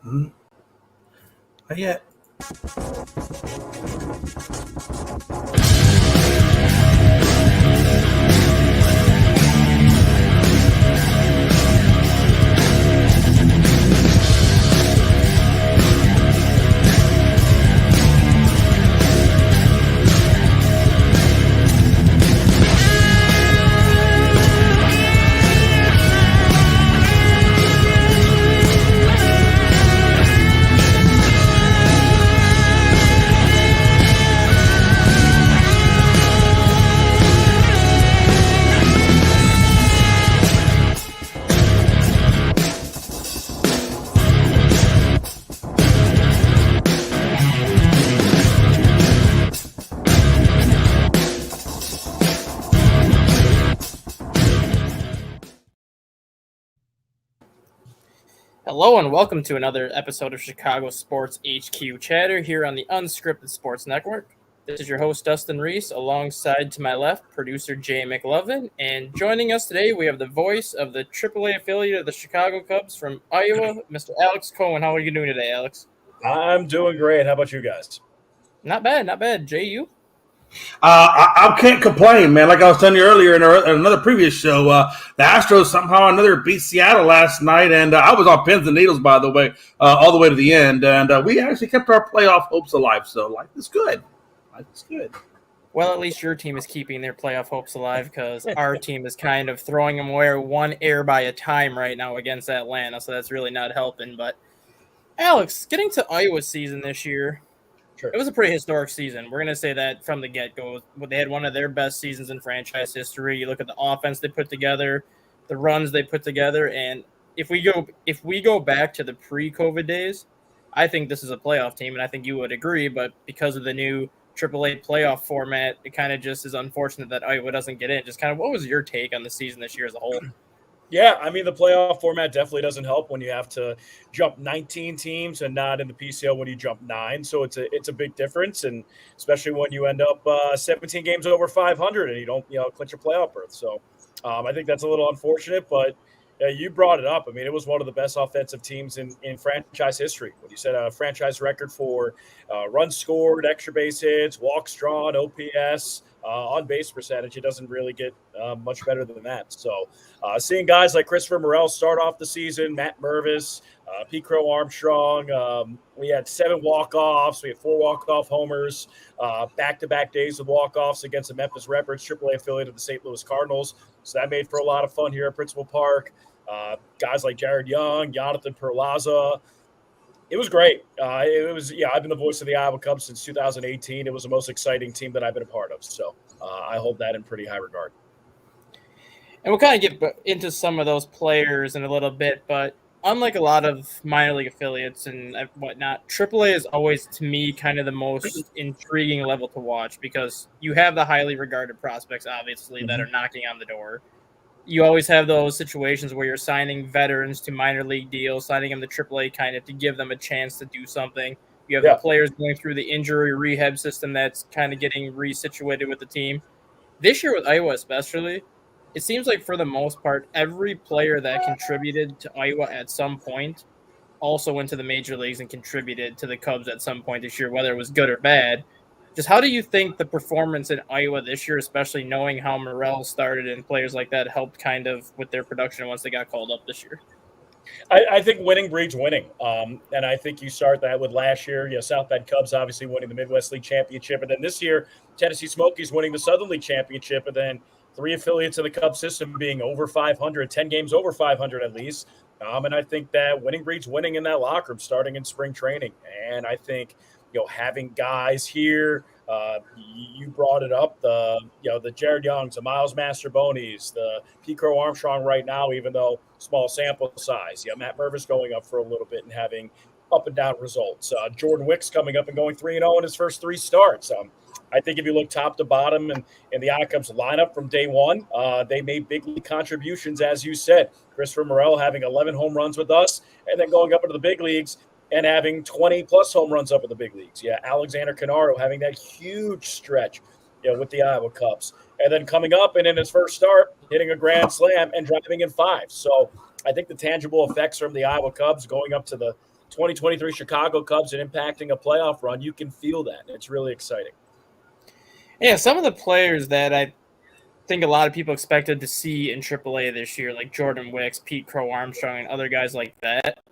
Mhm. Not yet. Hello and welcome to another episode of Chicago Sports HQ Chatter here on the Unscripted Sports Network. This is your host, Dustin Reese, alongside to my left, producer Jay McLovin. And joining us today, we have the voice of the AAA affiliate of the Chicago Cubs from Iowa, Mr. Alex Cohen. How are you doing today, Alex? I'm doing great. How about you guys? Not bad, not bad. Jay, you? I can't complain, man. Like I was telling you earlier in another previous show, the Astros somehow another beat Seattle last night, and I was on pins and needles, by the way, all the way to the end, and we actually kept our playoff hopes alive. So life is good. Life is good. Well, at least your team is keeping their playoff hopes alive because our team is kind of throwing them away one air by a time right now against Atlanta, so that's really not helping. But Alex, getting to Iowa season this year, Sure. it was a pretty historic season. We're going to say that from the get-go. They had one of their best seasons in franchise history. You look at the offense they put together, the runs they put together, and if we go back to the pre-COVID days, I think this is a playoff team, and I think you would agree. But because of the new AAA playoff format, it kind of just is unfortunate that Iowa doesn't get in. Just kind of, what was your take on the season this year as a whole? Yeah, I mean, the playoff format definitely doesn't help when you have to jump 19 teams and not in the PCL when you jump 9. So it's a big difference, and especially when you end up 17 games over 500 and you don't clinch a playoff berth. So I think that's a little unfortunate, but you brought it up. I mean, it was one of the best offensive teams in franchise history. When you said a franchise record for runs scored, extra base hits, walks drawn, OPS, on base percentage, it doesn't really get much better than that. So seeing guys like Christopher Morel start off the season, Matt Mervis, Pete Crow Armstrong, we had 7 walk-offs. We had 4 walk-off homers, back-to-back days of walk-offs against the Memphis Redbirds, AAA affiliate of the St. Louis Cardinals. So that made for a lot of fun here at Principal Park. Guys like Jared Young, Jonathan Perlaza. It was great. I've been the voice of the Iowa Cubs since 2018. It was the most exciting team that I've been a part of. So I hold that in pretty high regard. And we'll kind of get into some of those players in a little bit, but unlike a lot of minor league affiliates and whatnot, AAA is always, to me, kind of the most intriguing level to watch because you have the highly regarded prospects, obviously, that are knocking on the door. You always have those situations where you're signing veterans to minor league deals, signing them to AAA kind of to give them a chance to do something. You have the players going through the injury rehab system that's kind of getting resituated with the team. This year with Iowa especially, it seems like for the most part, every player that contributed to Iowa at some point also went to the major leagues and contributed to the Cubs at some point this year, whether it was good or bad. Just how do you think the performance in Iowa this year, especially knowing how Morel started and players like that, helped kind of with their production once they got called up this year? I think winning breeds winning. And I think you start that with last year, South Bend Cubs obviously winning the Midwest League Championship. And then this year, Tennessee Smokies winning the Southern League Championship. And then 3 affiliates of the Cubs system being over 500, 10 games over 500 at least. And I think that winning breeds winning in that locker room starting in spring training. And I think, having guys here, you brought it up, the Jared Youngs, the Miles Mastrobonis, the Pete Crow Armstrong right now, even though small sample size. Matt Mervis going up for a little bit and having up and down results. Jordan Wicks coming up and going 3-0 in his first 3 starts. I think if you look top to bottom and in the Icubs lineup from day one, they made big league contributions, as you said. Christopher Morel having 11 home runs with us and then going up into the big leagues and having 20-plus home runs up in the big leagues. Alexander Canaro having that huge stretch with the Iowa Cubs. And then coming up and in his first start, hitting a grand slam and driving in 5. So I think the tangible effects from the Iowa Cubs going up to the 2023 Chicago Cubs and impacting a playoff run, you can feel that. It's really exciting. Yeah, some of the players that I think a lot of people expected to see in AAA this year, like Jordan Wicks, Pete Crow Armstrong, and other guys like that.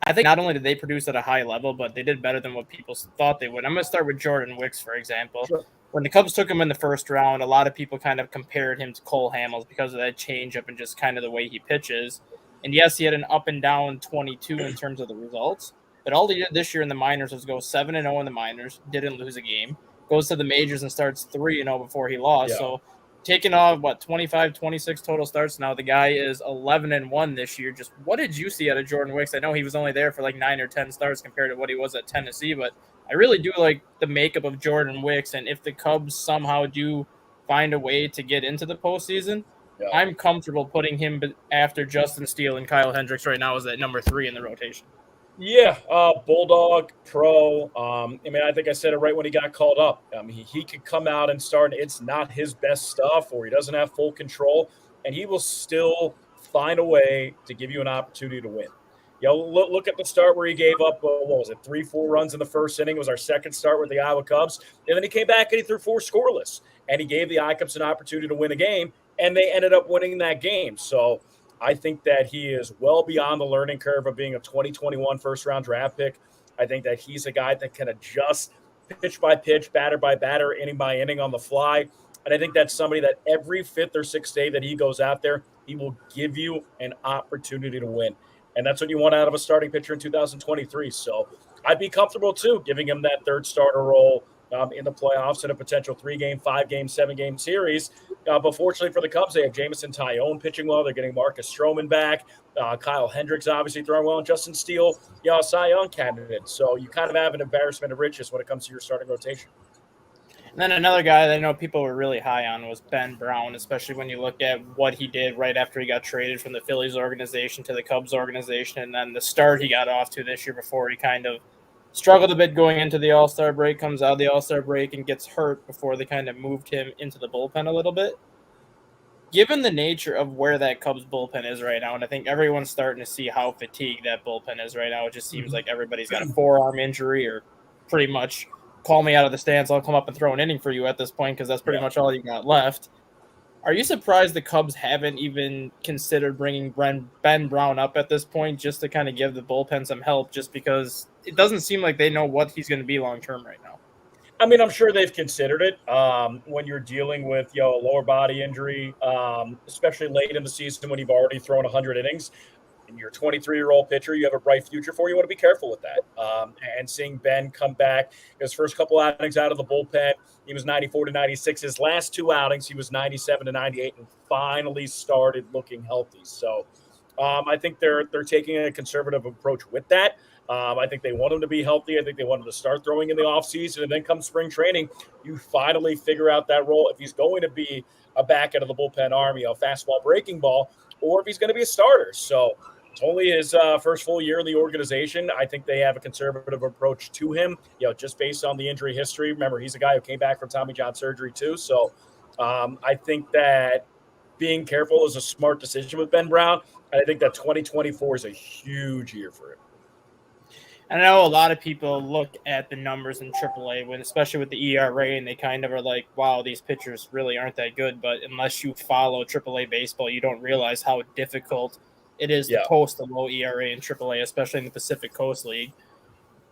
I think not only did they produce at a high level, but they did better than what people thought they would. I'm going to start with Jordan Wicks, for example. Sure. When the Cubs took him in the first round, a lot of people kind of compared him to Cole Hamels because of that changeup and just kind of the way he pitches. And yes, he had an up and down 22 in terms of the results, but all he did this year in the minors was go 7-0 in the minors, didn't lose a game, goes to the majors and starts 3-0 before he lost. Yeah. So taking off 25, 26 total starts now. The guy is 11-1 this year. Just what did you see out of Jordan Wicks? I know he was only there for like 9 or 10 starts compared to what he was at Tennessee, but I really do like the makeup of Jordan Wicks. And if the Cubs somehow do find a way to get into the postseason, I'm comfortable putting him after Justin Steele and Kyle Hendricks right now as that number 3 in the rotation. Yeah, Bulldog, pro. I mean, I think I said it right when he got called up. He could come out and start, and it's not his best stuff, or he doesn't have full control, and he will still find a way to give you an opportunity to win. Look at the start where he gave up, 3-4 runs in the first inning. It was our second start with the Iowa Cubs, and then he came back and he threw 4 scoreless, and he gave the I-Cubs an opportunity to win a game, and they ended up winning that game. So I think that he is well beyond the learning curve of being a 2021 first-round draft pick. I think that he's a guy that can adjust pitch by pitch, batter by batter, inning by inning on the fly. And I think that's somebody that every 5th or 6th day that he goes out there, he will give you an opportunity to win. And that's what you want out of a starting pitcher in 2023. So I'd be comfortable, too, giving him that third starter role in the playoffs in a potential 3-game, 5-game, 7-game series. But fortunately for the Cubs, they have Jamison Tyone pitching well. They're getting Marcus Stroman back. Kyle Hendricks obviously throwing well. And Justin Steele, a Cy Young candidate. So you kind of have an embarrassment of riches when it comes to your starting rotation. And then another guy that I know people were really high on was Ben Brown, especially when you look at what he did right after he got traded from the Phillies organization to the Cubs organization, and then the start he got off to this year before he kind of struggled a bit going into the All-Star break, comes out of the All-Star break and gets hurt before they kind of moved him into the bullpen a little bit. Given the nature of where that Cubs bullpen is right now, and I think everyone's starting to see how fatigued that bullpen is right now, it just seems like everybody's got a forearm injury or pretty much call me out of the stands, I'll come up and throw an inning for you at this point because that's pretty much all you got left. Are you surprised the Cubs haven't even considered bringing Ben Brown up at this point just to kind of give the bullpen some help, just because it doesn't seem like they know what he's going to be long-term right now? I mean, I'm sure they've considered it when you're dealing with a lower body injury, especially late in the season when you've already thrown 100 innings. And you're a 23-year-old pitcher, you have a bright future for you. You want to be careful with that. And seeing Ben come back, his first couple outings out of the bullpen, he was 94 to 96. His last 2 outings, he was 97 to 98, and finally started looking healthy. So I think they're taking a conservative approach with that. I think they want him to be healthy. I think they want him to start throwing in the offseason, and then come spring training, you finally figure out that role. If he's going to be a back end of the bullpen arm, fastball, breaking ball, or if he's going to be a starter. So it's only his first full year in the organization. I think they have a conservative approach to him, just based on the injury history. Remember, he's a guy who came back from Tommy John surgery too. So I think that being careful is a smart decision with Ben Brown. And I think that 2024 is a huge year for him. And I know a lot of people look at the numbers in AAA, especially with the ERA, and they kind of are like, wow, these pitchers really aren't that good. But unless you follow AAA baseball, you don't realize how difficult it is to post a low ERA in AAA, especially in the Pacific Coast League.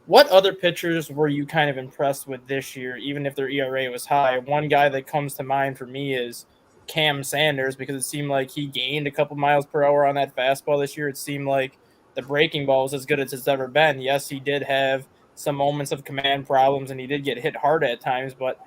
What other pitchers were you kind of impressed with this year, even if their ERA was high? One guy that comes to mind for me is Cam Sanders, because it seemed like he gained a couple miles per hour on that fastball this year. It seemed like the breaking ball was as good as it's ever been. Yes, he did have some moments of command problems, and he did get hit hard at times, but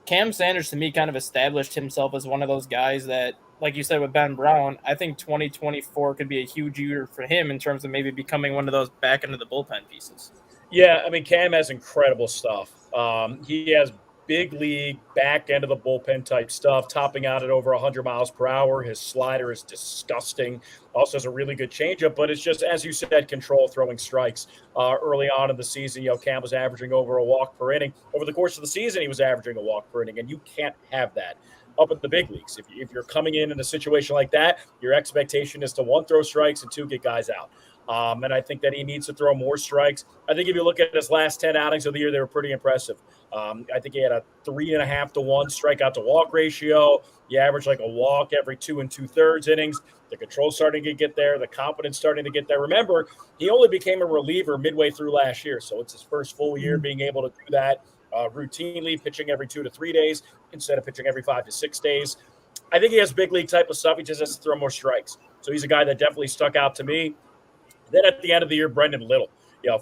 Cam Sanders, to me, kind of established himself as one of those guys that, like you said with Ben Brown, I think 2024 could be a huge year for him in terms of maybe becoming one of those back into the bullpen pieces. Yeah, I mean, Cam has incredible stuff. He has big league, back end of the bullpen type stuff, topping out at over 100 miles per hour. His slider is disgusting. Also has a really good changeup, but it's just, as you said, control throwing strikes. Early on in the season, Cam was averaging over a walk per inning. Over the course of the season, he was averaging a walk per inning, and you can't have that. up in the big leagues. If you're coming in a situation like that, your expectation is to, one, throw strikes, and two, get guys out. And I think that he needs to throw more strikes. I think if you look at his last 10 outings of the year, they were pretty impressive. I think he had a 3.5 to 1 strikeout to walk ratio. He averaged like a walk every 2 2/3 innings. The control's starting to get there. The confidence starting to get there. Remember, he only became a reliever midway through last year, so it's his first full year being able to do that routinely, pitching every 2 to 3 days instead of pitching every 5 to 6 days. I think he has big league type of stuff. He just has to throw more strikes. So he's a guy that definitely stuck out to me. Then at the end of the year, Brendan Little,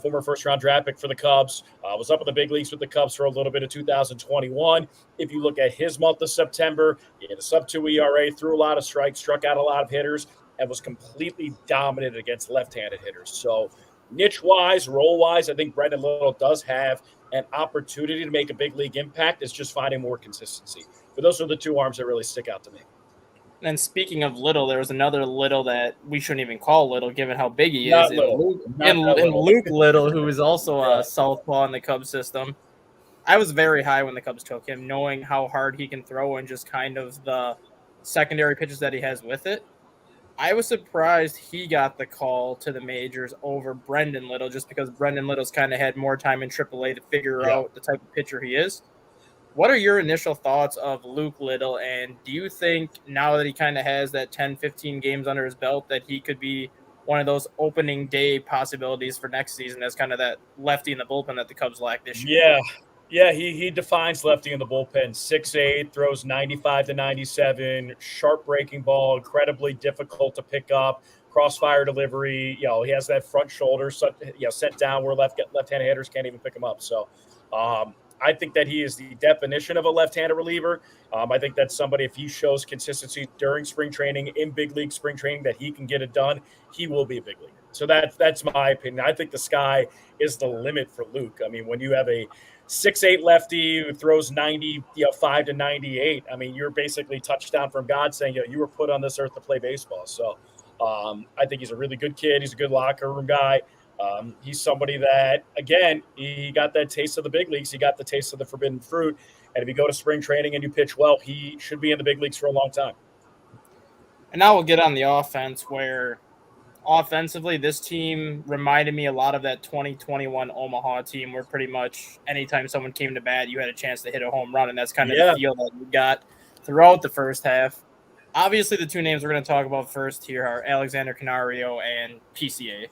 former first-round draft pick for the Cubs, was up in the big leagues with the Cubs for a little bit of 2021. If you look at his month of September, he had a sub-2 ERA, threw a lot of strikes, struck out a lot of hitters, and was completely dominant against left-handed hitters. So niche-wise, role-wise, I think Brendan Little does have an opportunity to make a big league impact. It's just finding more consistency. But those are the two arms that really stick out to me. And speaking of Little, there was another Little that we shouldn't even call Little, given how big he Not is. Little. And Luke Little, who is also a southpaw in the Cubs system. I was very high when the Cubs took him, knowing how hard he can throw and just kind of the secondary pitches that he has with it. I was surprised he got the call to the majors over Brendan Little, just because Brendan Little's kind of had more time in AAA to figure out the type of pitcher he is. What are your initial thoughts of Luke Little, and do you think now that he kind of has that 10, 15 games under his belt that he could be one of those opening day possibilities for next season as kind of that lefty in the bullpen that the Cubs lack this year? Yeah, he defines lefty in the bullpen. 6'8", throws 95 to 97, sharp breaking ball, incredibly difficult to pick up, crossfire delivery. He has that front shoulder sent down where left-handed hitters can't even pick him up. So I think that he is the definition of a left-handed reliever. I think that's somebody, if he shows consistency during spring training, in big league spring training, that he can get it done, he will be a big leaguer. So that's my opinion. I think the sky is the limit for Luke. I mean, when you have a 6'8" lefty who throws 95 to 98, I mean, you're basically touchdown from God saying, you were put on this earth to play baseball. So I think he's a really good kid. He's a good locker room guy. He's somebody that, again, he got that taste of the big leagues. He got the taste of the forbidden fruit. And if you go to spring training and you pitch well, he should be in the big leagues for a long time. And now we'll get on the offense, where offensively this team reminded me a lot of that 2021 Omaha team, where pretty much anytime someone came to bat, you had a chance to hit a home run. And that's kind of the feel that you got throughout the first half. Obviously, the two names we're going to talk about first here are Alexander Canario and PCA.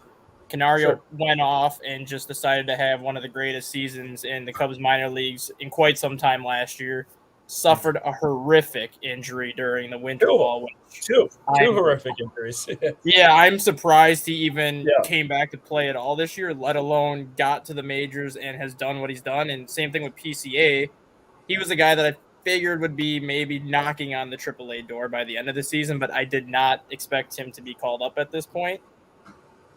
Canario went off and just decided to have one of the greatest seasons in the Cubs minor leagues in quite some time last year. Suffered a horrific injury during the winter ball. Two horrific injuries. Yeah, I'm surprised he even came back to play at all this year, let alone got to the majors and has done what he's done. And same thing with PCA. He was a guy that I figured would be maybe knocking on the AAA door by the end of the season, but I did not expect him to be called up at this point.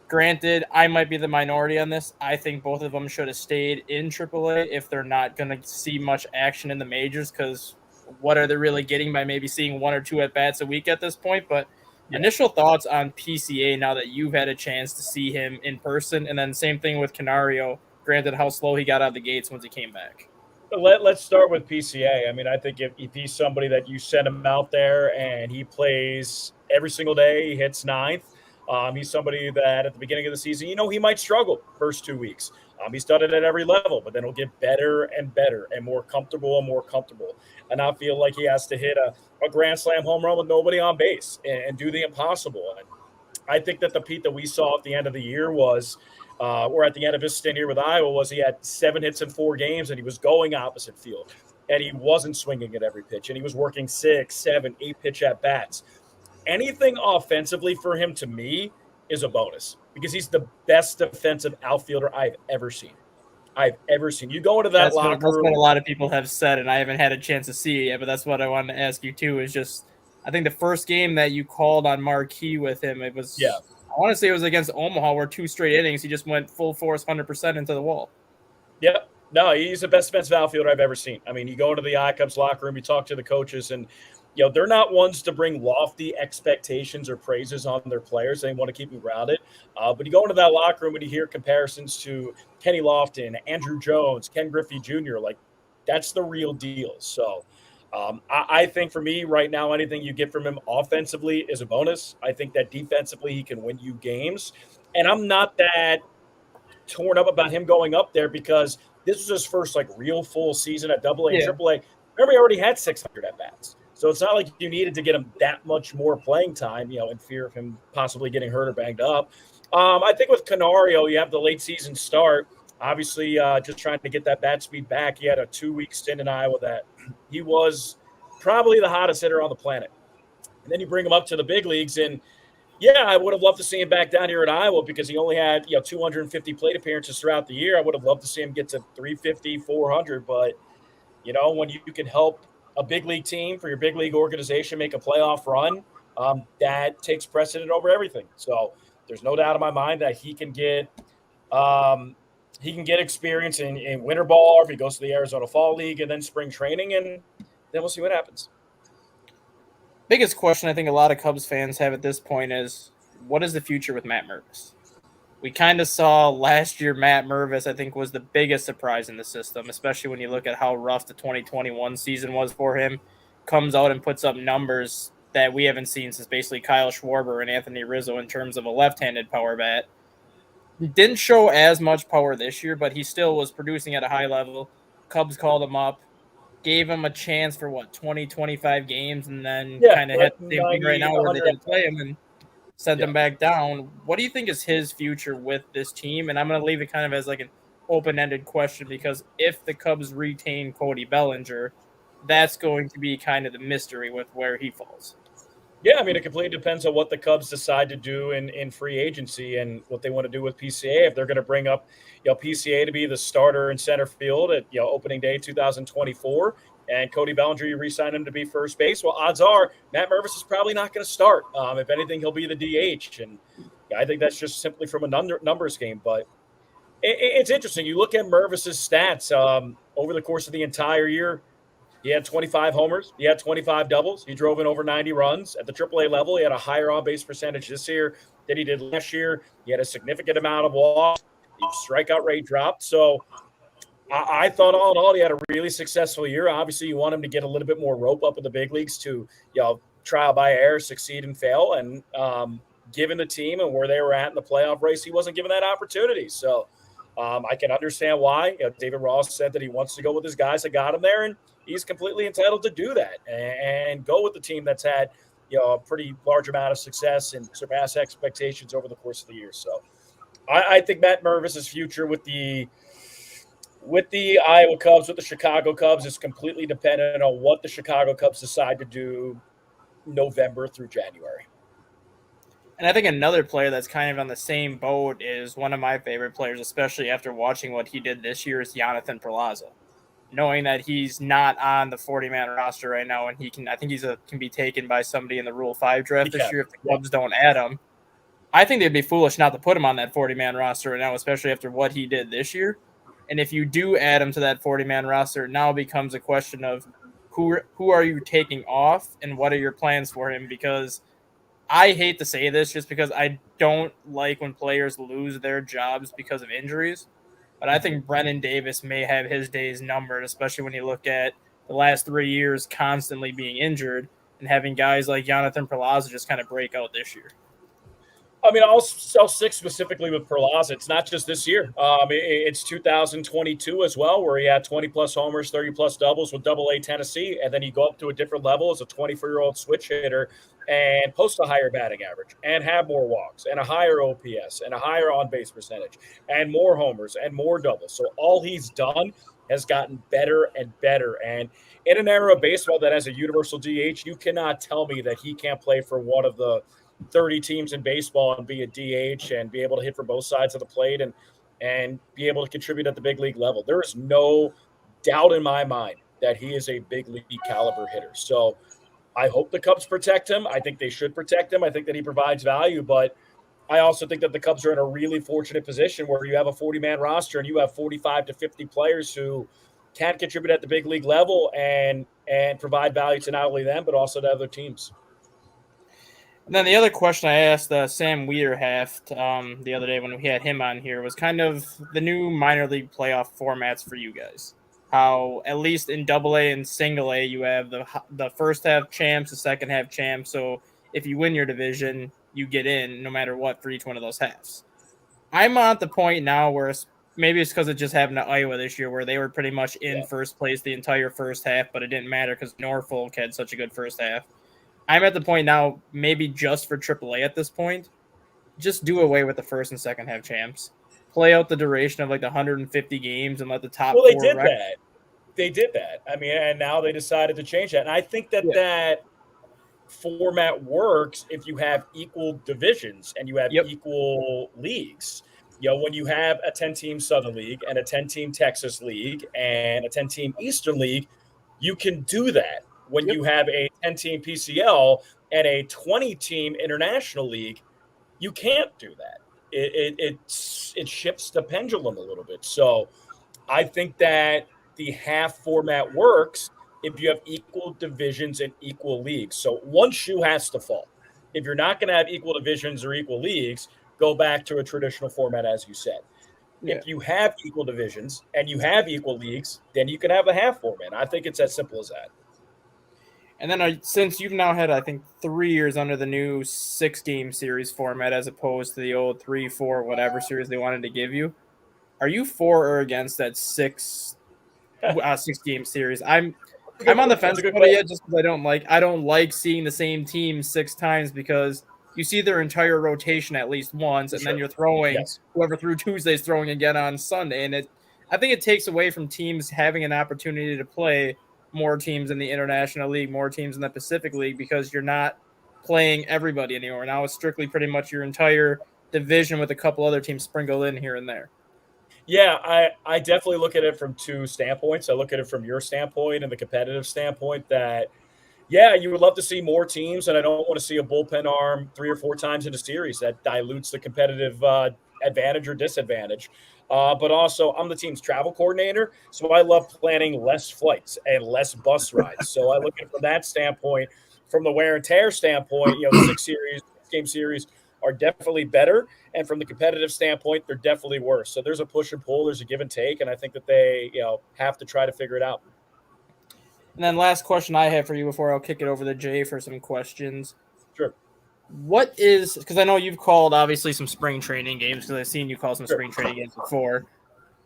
Granted, I might be the minority on this. I think both of them should have stayed in AAA if they're not going to see much action in the majors, because what are they really getting by maybe seeing 1 or 2 at-bats a week at this point? But initial thoughts on PCA now that you've had a chance to see him in person, and then same thing with Canario, granted how slow he got out of the gates once he came back. Let's start with PCA. I mean, I think if he's somebody that you send him out there and he plays every single day, he hits ninth. He's somebody that at the beginning of the season, he might struggle first 2 weeks. He's done it at every level, but then he'll get better and better and more comfortable and more comfortable. And I feel like he has to hit a grand slam home run with nobody on base and do the impossible. And I think that the Pete that we saw at the end of the year was, or at the end of his stint here with Iowa, was he had 7 hits in 4 games and he was going opposite field. And he wasn't swinging at every pitch. And he was working 6, 7, 8 pitch at bats. Anything offensively for him, to me, is a bonus, because he's the best defensive outfielder I've ever seen. You go into that locker room. That's what a lot of people have said, and I haven't had a chance to see it yet, but that's what I wanted to ask you too, is just, I think the first game that you called on Marquee with him, it was, I want to say it was against Omaha, where 2 straight innings, he just went full force, 100% into the wall. Yep. No, he's the best defensive outfielder I've ever seen. I mean, you go into the I-Cubs locker room, you talk to the coaches, and they're not ones to bring lofty expectations or praises on their players. They want to keep them grounded. But you go into that locker room and you hear comparisons to Kenny Lofton, Andrew Jones, Ken Griffey Jr. Like, that's the real deal. So I think for me right now, anything you get from him offensively is a bonus. I think that defensively he can win you games. And I'm not that torn up about him going up there because this was his first like real full season at Double A and Yeah. Triple A. Remember, he already had 600 at bats. So it's not like you needed to get him that much more playing time, in fear of him possibly getting hurt or banged up. I think with Canario, you have the late season start. Obviously, just trying to get that bat speed back. He had a 2-week stint in Iowa that he was probably the hottest hitter on the planet. And then you bring him up to the big leagues, and yeah, I would have loved to see him back down here in Iowa because he only had 250 plate appearances throughout the year. I would have loved to see him get to 350, 400, but when you can help a big league team for your big league organization make a playoff run, that takes precedent over everything. So there's no doubt in my mind that he can get experience in winter ball, or if he goes to the Arizona Fall League and then spring training, and then we'll see what happens. Biggest question I think a lot of Cubs fans have at this point is, what is the future with Matt Mervis? We kind of saw last year Matt Mervis, I think, was the biggest surprise in the system, especially when you look at how rough the 2021 season was for him. Comes out and puts up numbers that we haven't seen since basically Kyle Schwarber and Anthony Rizzo in terms of a left-handed power bat. He didn't show as much power this year, but he still was producing at a high level. Cubs called him up, gave him a chance for 20, 25 games, and then kind of had the same thing right now where they didn't play him and sent him back down. What do you think is his future with this team? And I'm going to leave it kind of as like an open-ended question, because if the Cubs retain Cody Bellinger, that's going to be kind of the mystery with where he falls. Yeah, I mean, it completely depends on what the Cubs decide to do in free agency and what they want to do with PCA. If they're going to bring up, PCA to be the starter in center field at, opening day 2024, and Cody Bellinger, you re-sign him to be first base, well, odds are Matt Mervis is probably not going to start. If anything, he'll be the DH. And I think that's just simply from a numbers game. But it's interesting. You look at Mervis's stats over the course of the entire year. He had 25 homers. He had 25 doubles. He drove in over 90 runs. At the AAA level, he had a higher on-base percentage this year than he did last year. He had a significant amount of walks. His strikeout rate dropped. So I thought all in all, he had a really successful year. Obviously, you want him to get a little bit more rope up in the big leagues to, trial by error, succeed and fail. And given the team and where they were at in the playoff race, he wasn't given that opportunity. So I can understand why. David Ross said that he wants to go with his guys that got him there, and he's completely entitled to do that and go with the team that's had, a pretty large amount of success and surpass expectations over the course of the year. So I think Matt Mervis's future with the Iowa Cubs, with the Chicago Cubs, is completely dependent on what the Chicago Cubs decide to do November through January. And I think another player that's kind of on the same boat is one of my favorite players, especially after watching what he did this year, is Jonathan Perlaza. Knowing that he's not on the 40-man roster right now, and I think can be taken by somebody in the Rule 5 draft this year if the Cubs don't add him. I think they'd be foolish not to put him on that 40-man roster right now, especially after what he did this year. And if you do add him to that 40-man roster, it now becomes a question of who are you taking off and what are your plans for him? Because I hate to say this just because I don't like when players lose their jobs because of injuries. But I think Brennan Davis may have his days numbered, especially when you look at the last 3 years constantly being injured and having guys like Jonathan Perlaza just kind of break out this year. I mean, I'll stick specifically with Perlaza. It's not just this year. It's 2022 as well, where he had 20-plus homers, 30-plus doubles with Double-A Tennessee, and then you go up to a different level as a 24-year-old switch hitter and post a higher batting average and have more walks and a higher OPS and a higher on-base percentage and more homers and more doubles. So all he's done has gotten better and better. And in an era of baseball that has a universal DH, you cannot tell me that he can't play for one of the 30 teams in baseball and be a DH and be able to hit from both sides of the plate and be able to contribute at the big league level. There is no doubt in my mind that he is a big league caliber hitter. So I hope the Cubs protect him. I think they should protect him. I think that he provides value, but I also think that the Cubs are in a really fortunate position where you have a 40-man roster and you have 45 to 50 players who can contribute at the big league level and provide value to not only them, but also to other teams. And then the other question I asked Sam Wiederhaft the other day when we had him on here was kind of the new minor league playoff formats for you guys. how at least in AA and single A, you have the first half champs, the second half champs. So if you win your division, you get in no matter what for each one of those halves. I'm at the point now where maybe it's because it just happened to Iowa this year where they were pretty much in first place the entire first half, but it didn't matter because Norfolk had such a good first half. I'm at the point now, maybe just for AAA at this point, just do away with the first and second half champs. Play out the duration of like the 150 games and let the top Well, they four did that. They did that. I mean, and now they decided to change that. And I think that that format works if you have equal divisions and you have equal leagues. You know, when you have a 10-team Southern League and a 10-team Texas League and a 10-team Eastern League, you can do that. When you have a 10-team PCL and a 20-team International League, you can't do that. It shifts the pendulum a little bit. So I think that the half format works if you have equal divisions and equal leagues. So one shoe has to fall. If you're not going to have equal divisions or equal leagues, go back to a traditional format, as you said. If you have equal divisions and you have equal leagues, then you can have a half format. I think it's as simple as that. And then since you've now had, I think, 3 years under the new 6-game series format as opposed to the old 3, 4, whatever series they wanted to give you, are you for or against that 6-game series? I'm on the fence about it just because I don't like seeing the same team 6 times because you see their entire rotation at least once, and then you're throwing whoever threw Tuesday is throwing again on Sunday, and I think it takes away from teams having an opportunity to play more teams in the International League, more teams in the Pacific League because you're not playing everybody anymore. Now it's strictly pretty much your entire division with a couple other teams sprinkled in here and there. Yeah, I definitely look at it from 2 standpoints. I look at it from your standpoint and the competitive standpoint that, yeah, you would love to see more teams, and I don't want to see a bullpen arm 3 or 4 times in a series. That dilutes the competitive advantage or disadvantage. But also, I'm the team's travel coordinator, so I love planning less flights and less bus rides. So I look at it from that standpoint. From the wear and tear standpoint, you know, 6-game series are definitely better. And from the competitive standpoint, they're definitely worse. So there's a push and pull, there's a give and take, and I think that they, have to try to figure it out. And then last question I have for you before I'll kick it over to Jay for some questions. Sure. What is, because I know you've called obviously some spring training games because I've seen you call some spring training games before.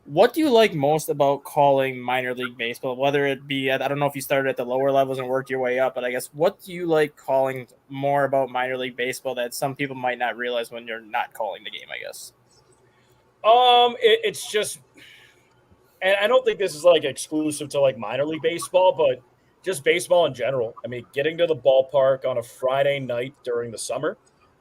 What do you like most about calling minor league baseball? Whether it be, I don't know if you started at the lower levels and worked your way up, but I guess what do you like calling more about minor league baseball that some people might not realize when you're not calling the game, I guess? It's just, and I don't think this is like exclusive to like minor league baseball, but just baseball in general. I mean, getting to the ballpark on a Friday night during the summer,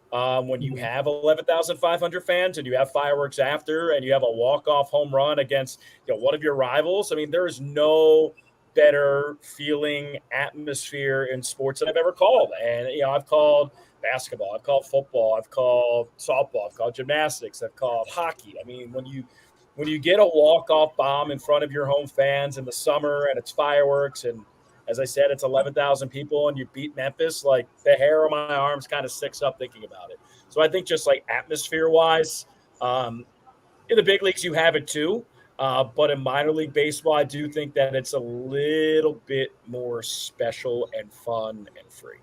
when you have 11,500 fans and you have fireworks after and you have a walk-off home run against one of your rivals. I mean, there is no better feeling atmosphere in sports that I've ever called. And, I've called basketball, I've called football, I've called softball, I've called gymnastics, I've called hockey. I mean, when you get a walk-off bomb in front of your home fans in the summer and it's fireworks and, as I said, it's 11,000 people and you beat Memphis, like the hair on my arms kind of sticks up thinking about it. So I think just like atmosphere-wise, in the big leagues you have it too. But in minor league baseball, I do think that it's a little bit more special and fun and free.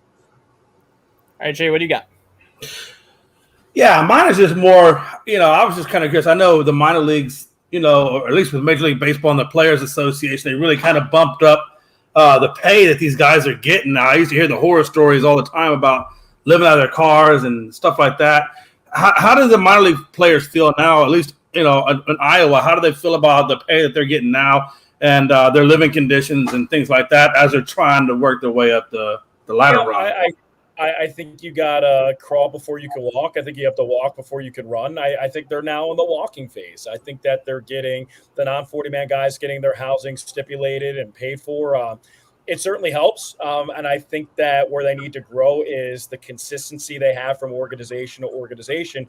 All right, Jay, what do you got? Yeah, mine is just more, I was just kind of curious. I know the minor leagues, or at least with Major League Baseball and the Players Association, they really kind of bumped up the pay that these guys are getting now. I used to hear the horror stories all the time about living out of their cars and stuff like that. How do the minor league players feel now, at least, in Iowa? How do they feel about the pay that they're getting now and their living conditions and things like that as they're trying to work their way up the ladder run? I think you got to crawl before you can walk. I think you have to walk before you can run. I think they're now in the walking phase. I think that they're getting the non-40-man guys getting their housing stipulated and paid for. It certainly helps. And I think that where they need to grow is the consistency they have from organization to organization.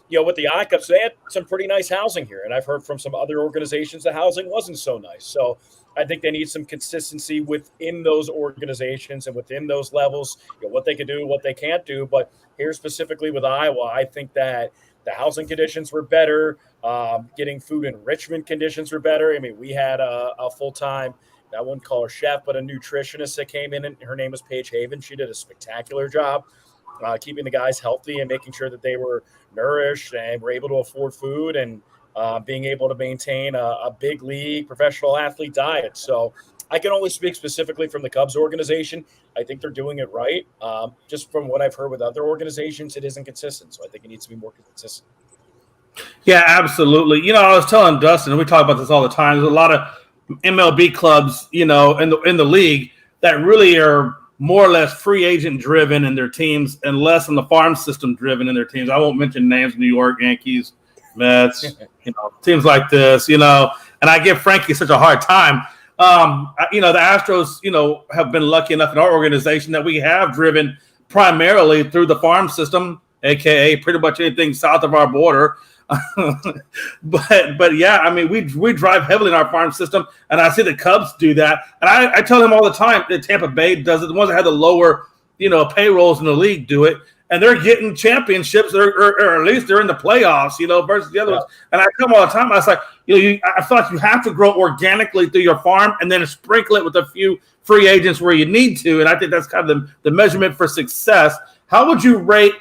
With the I-Cups, they had some pretty nice housing here. And I've heard from some other organizations the housing wasn't so nice. So I think they need some consistency within those organizations and within those levels, what they can do, what they can't do. But here specifically with Iowa, I think that the housing conditions were better. Getting food enrichment conditions were better. I mean, we had a full-time, I wouldn't call her chef, but a nutritionist that came in, and her name was Paige Haven. She did a spectacular job keeping the guys healthy and making sure that they were nourished and were able to afford food and being able to maintain a big league professional athlete diet. So I can only speak specifically from the Cubs organization. I think they're doing it right. Just from what I've heard with other organizations, it isn't consistent. So I think it needs to be more consistent. Yeah, absolutely. I was telling Dustin, and we talk about this all the time. There's a lot of MLB clubs, in the league that really are more or less free agent driven in their teams and less on the farm system driven in their teams. I won't mention names: New York Yankees, Mets, teams like this. And I give Frankie such a hard time. The Astros, have been lucky enough in our organization that we have driven primarily through the farm system, aka pretty much anything south of our border. but yeah, I mean, we drive heavily in our farm system, and I see the Cubs do that. And I tell them all the time that Tampa Bay does it. The ones that have the lower, payrolls in the league do it, and they're getting championships, or at least they're in the playoffs, versus the other ones. And I tell them all the time, I was like, I feel like you have to grow organically through your farm, and then sprinkle it with a few free agents where you need to. And I think that's kind of the measurement for success. How would you rate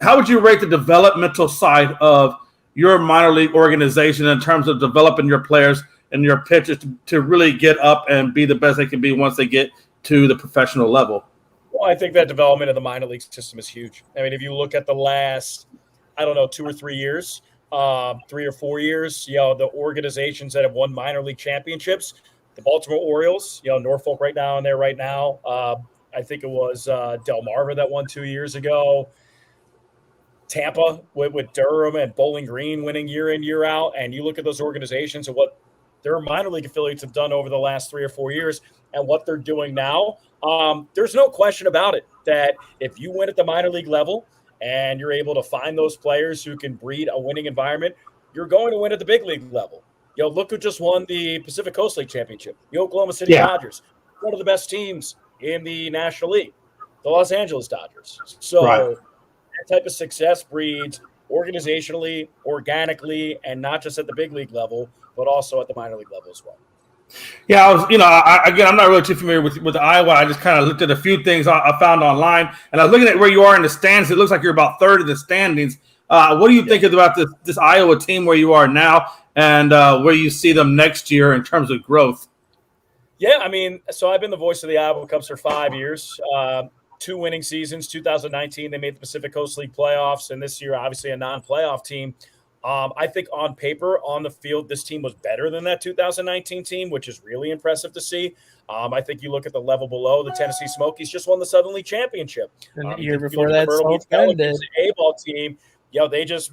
the developmental side of your minor league organization in terms of developing your players and your pitchers to really get up and be the best they can be once they get to the professional level? Well, I think that development of the minor league system is huge. I mean, if you look at the last, 2 or 3 years, 3 or 4 years, the organizations that have won minor league championships, the Baltimore Orioles, Norfolk right now. I think it was Delmarva that won 2 years ago. Tampa with Durham and Bowling Green winning year in, year out. And you look at those organizations and what their minor league affiliates have done over the last 3 or 4 years and what they're doing now. There's no question about it that if you win at the minor league level and you're able to find those players who can breed a winning environment, you're going to win at the big league level. Look who just won the Pacific Coast League Championship, the Oklahoma City Dodgers, one of the best teams in the National League, the Los Angeles Dodgers. So that type of success breeds organizationally, organically, and not just at the big league level, but also at the minor league level as well. Yeah, I'm not really too familiar with Iowa. I just kind of looked at a few things I found online, and I was looking at where you are in the stands. It looks like you're about third in the standings. What do you think about this Iowa team where you are now, and where you see them next year in terms of growth? Yeah, I mean, so I've been the voice of the Iowa Cubs for 5 years. 2 winning seasons. 2019, they made the Pacific Coast League playoffs, and this year, obviously, a non-playoff team. I think on paper, on the field, this team was better than that 2019 team, which is really impressive to see. I think you look at the level below, the Tennessee Smokies just won the Southern League Championship. And the year before that, A-ball team,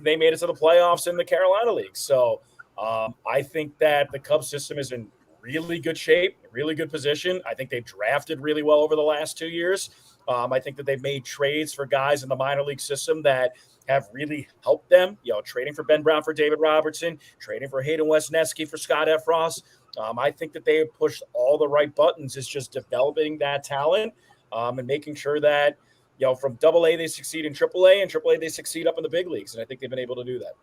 they made it to the playoffs in the Carolina League. So I think that the Cubs system is in really good shape, really good position. I think they've drafted really well over the last 2 years. I think that they've made trades for guys in the minor league system that have really helped them, trading for Ben Brown for David Robertson, trading for Hayden Wesneski for Scott Efros. I think that they have pushed all the right buttons. It's just developing that talent and making sure that, from AA they succeed in AAA, and AAA they succeed up in the big leagues. And I think they've been able to do that.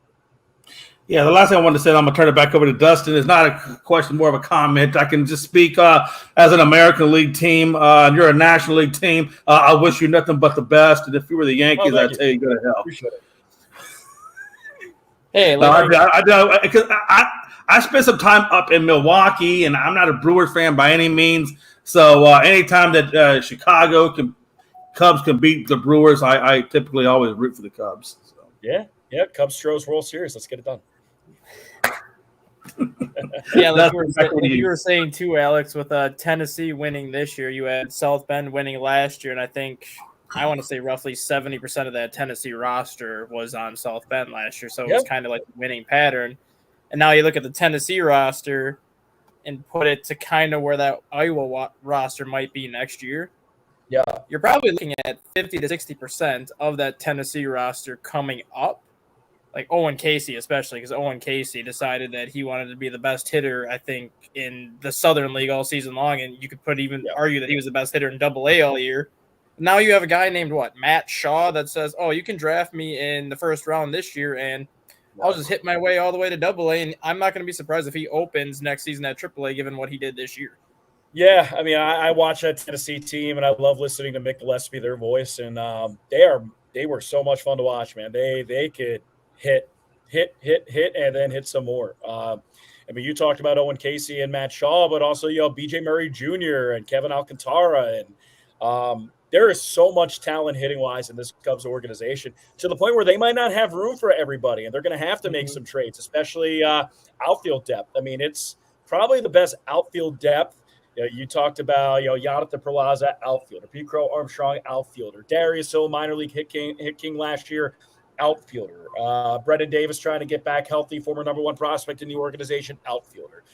Yeah, the last thing I wanted to say, I'm going to turn it back over to Dustin. It's not a question, more of a comment. I can just speak as an American League team. You're a National League team. I wish you nothing but the best. And if you were the Yankees, I'd tell you go to hell. Appreciate it. Hey, I spent some time up in Milwaukee, and I'm not a Brewers fan by any means. So anytime that Cubs can beat the Brewers, I typically always root for the Cubs. So. Yeah, Cubs Stros World Series. Let's get it done. Yeah, like you were saying too, Alex, with Tennessee winning this year, you had South Bend winning last year, and I want to say roughly 70% of that Tennessee roster was on South Bend last year, so it was kind of like a winning pattern. And now you look at the Tennessee roster and put it to kind of where that Iowa roster might be next year. Yeah, you're probably looking at 50 to 60% of that Tennessee roster coming up. Like Owen Casey, especially, because Owen Casey decided that he wanted to be the best hitter, I think, in the Southern League all season long. And you could argue that he was the best hitter in AA all year. Now you have a guy named Matt Shaw that says, "Oh, you can draft me in the first round this year, and I'll just hit my way all the way to AA." And I'm not going to be surprised if he opens next season at AAA, given what he did this year. Yeah, I mean, I watch that Tennessee team, and I love listening to Mick Gillespie, their voice, and they were so much fun to watch, man. They could hit, and then hit some more. I mean, you talked about Owen Casey and Matt Shaw, but also BJ Murray Jr. and Kevin Alcantara, and there is so much talent hitting wise in this Cubs organization to the point where they might not have room for everybody, and they're going to have to make some trades, especially outfield depth. I mean, it's probably the best outfield depth. You talked about Jonathan Perlaza, outfielder, Pete Crow Armstrong, outfielder, Darius Hill, minor league hit king last year, outfielder. Brendan Davis trying to get back healthy, former number one prospect in the organization, outfielder.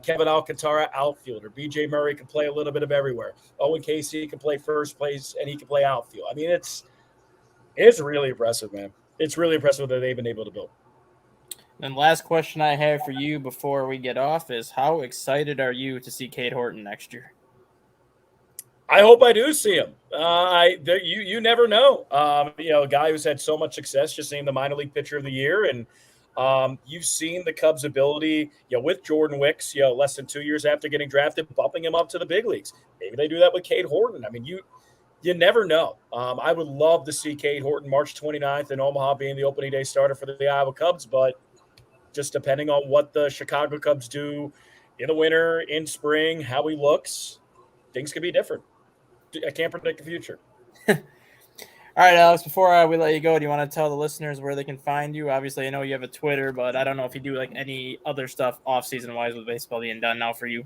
Kevin Alcantara, outfielder. BJ Murray can play a little bit of everywhere. Owen Casey can play first place, and he can play outfield. I mean, it's really impressive, man. It's really impressive that they've been able to build. And last question I have for you before we get off is, how excited are you to see Cade Horton next year? I hope I do see him. You never know. A guy who's had so much success, just named the minor league pitcher of the year, and you've seen the Cubs' ability, with Jordan Wicks, less than 2 years after getting drafted, bumping him up to the big leagues. Maybe they do that with Cade Horton. I mean, you never know. I would love to see Cade Horton March 29th in Omaha being the opening day starter for the Iowa Cubs, but just depending on what the Chicago Cubs do in the winter, in spring, how he looks, things could be different. I can't predict the future. All right, Alex, before we let you go, do you want to tell the listeners where they can find you? Obviously, I know you have a Twitter, but I don't know if you do any other stuff off-season-wise with baseball being done now for you.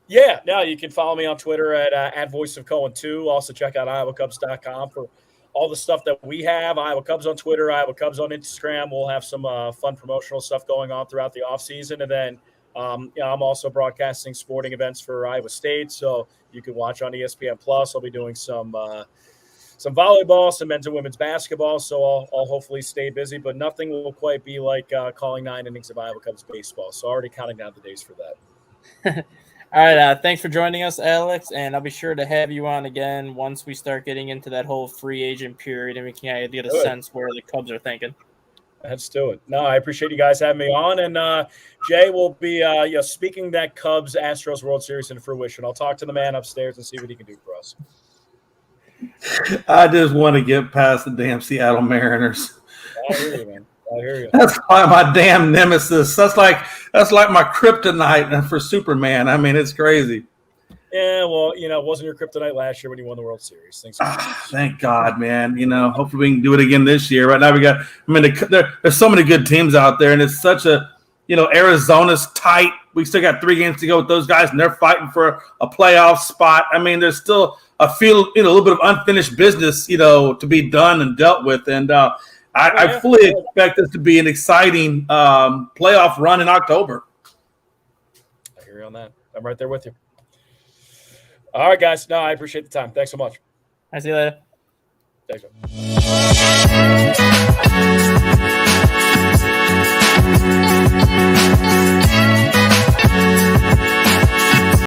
Yeah, no, you can follow me on Twitter at Voice of Cohen 2. Also check out iowacubs.com for all the stuff that we have. Iowa Cubs on Twitter, Iowa Cubs on Instagram. We'll have some fun promotional stuff going on throughout the offseason. And then I'm also broadcasting sporting events for Iowa State, so you can watch on ESPN Plus. I'll be doing some volleyball, some men's and women's basketball, so I'll hopefully stay busy. But nothing will quite be like calling 9 innings of Iowa Cubs baseball. So already counting down the days for that. All right, thanks for joining us, Alex, and I'll be sure to have you on again once we start getting into that whole free agent period and we can get a sense where the Cubs are thinking. Let's do it. No, I appreciate you guys having me on, and Jay will be speaking that Cubs-Astros World Series into fruition. I'll talk to the man upstairs and see what he can do for us. I just want to get past the damn Seattle Mariners. I hear you, man. I hear you. That's like my damn nemesis. That's like my kryptonite for Superman. I mean, it's crazy. Yeah, well, it wasn't your kryptonite last year when you won the World Series. Thank God, man. Hopefully we can do it again this year. Right now there's so many good teams out there, and it's such a, Arizona's tight. We still got 3 games to go with those guys, and they're fighting for a playoff spot. I mean, there's still a little bit of unfinished business, to be done and dealt with, and I fully expect this to be an exciting playoff run in October. I hear you on that. I'm right there with you. All right, guys. No, I appreciate the time. Thanks so much. I see you later. Thanks, man.